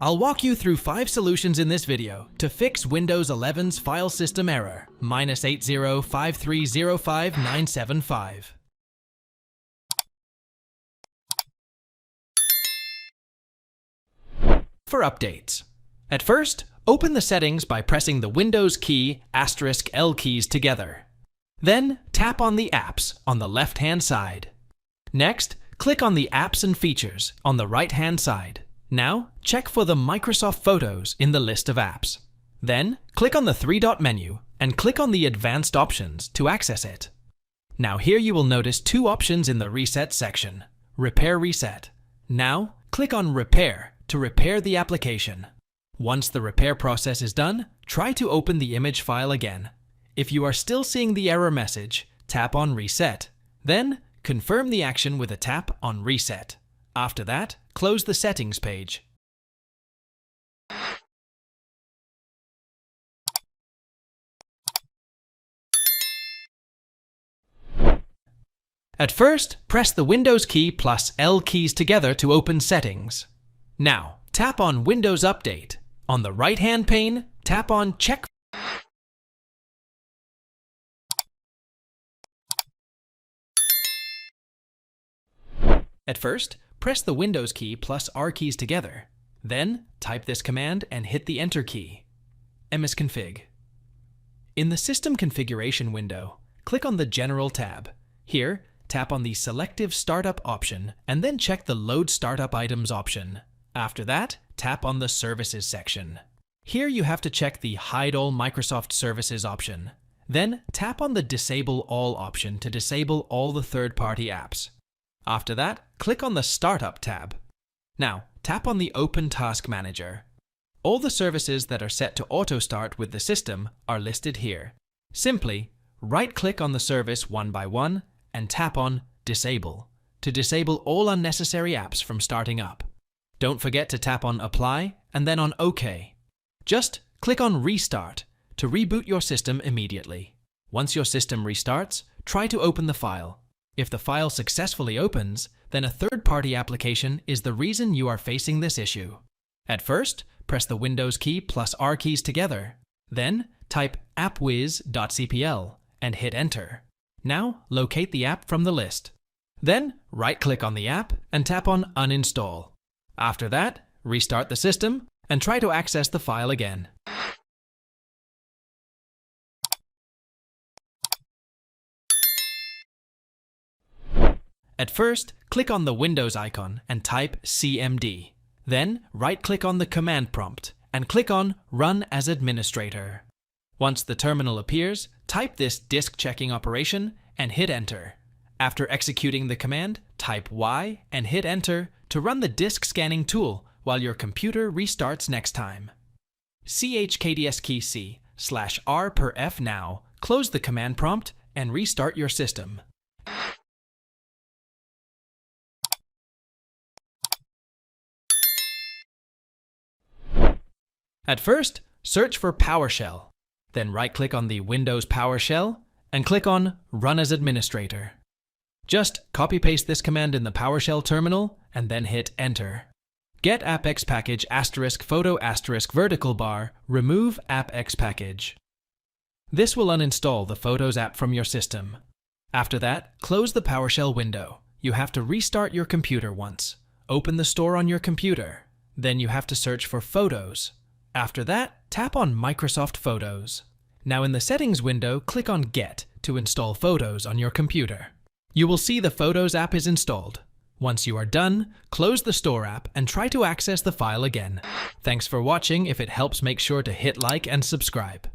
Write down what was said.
I'll walk you through 5 solutions in this video to fix Windows 11's file system error, -8053055975. For updates. At first, open the settings by pressing the Windows key *L keys together. Then, tap on the Apps on the left-hand side. Next, click on the Apps and Features on the right-hand side. Now, check for the Microsoft Photos in the list of apps. Then, click on the 3-dot menu and click on the Advanced options to access it. Now here you will notice 2 options in the Reset section. Repair Reset. Now, click on Repair to repair the application. Once the repair process is done, try to open the image file again. If you are still seeing the error message, tap on Reset. Then, confirm the action with a tap on Reset. After that, close the settings page. At first, press the Windows key plus L keys together to open Settings. Now, tap on Windows Update. On the right-hand pane, tap on Check. At first, press the Windows key plus R keys together. Then, type this command and hit the Enter key. misconfig. In the System Configuration window, click on the General tab. Here, tap on the Selective Startup option and then check the Load Startup Items option. After that, tap on the Services section. Here you have to check the Hide All Microsoft Services option. Then, tap on the Disable All option to disable all the third-party apps. After that, click on the Startup tab. Now, tap on the Open Task Manager. All the services that are set to auto-start with the system are listed here. Simply, right-click on the service one by one and tap on Disable to disable all unnecessary apps from starting up. Don't forget to tap on Apply and then on OK. Just click on Restart to reboot your system immediately. Once your system restarts, try to open the file. If the file successfully opens, then a third-party application is the reason you are facing this issue. At first, press the Windows key plus R keys together. Then, type appwiz.cpl and hit Enter. Now, locate the app from the list. Then, right-click on the app and tap on Uninstall. After that, restart the system and try to access the file again. At first, click on the Windows icon and type CMD. Then, right-click on the command prompt and click on Run as Administrator. Once the terminal appears, type this disk checking operation and hit Enter. After executing the command, type Y and hit Enter to run the disk scanning tool while your computer restarts next time. chkds key C/R per F now, close the command prompt and restart your system. At first, search for PowerShell. Then right-click on the Windows PowerShell and click on Run as Administrator. Just copy-paste this command in the PowerShell terminal and then hit Enter. Get AppX package *photo *vertical bar, remove AppX package. This will uninstall the Photos app from your system. After that, close the PowerShell window. You have to restart your computer once. Open the store on your computer. Then you have to search for Photos. After that, tap on Microsoft Photos. Now in the Settings window, click on Get to install Photos on your computer. You will see the Photos app is installed. Once you are done, close the Store app and try to access the file again. Thanks for watching. If it helps, make sure to hit like and subscribe.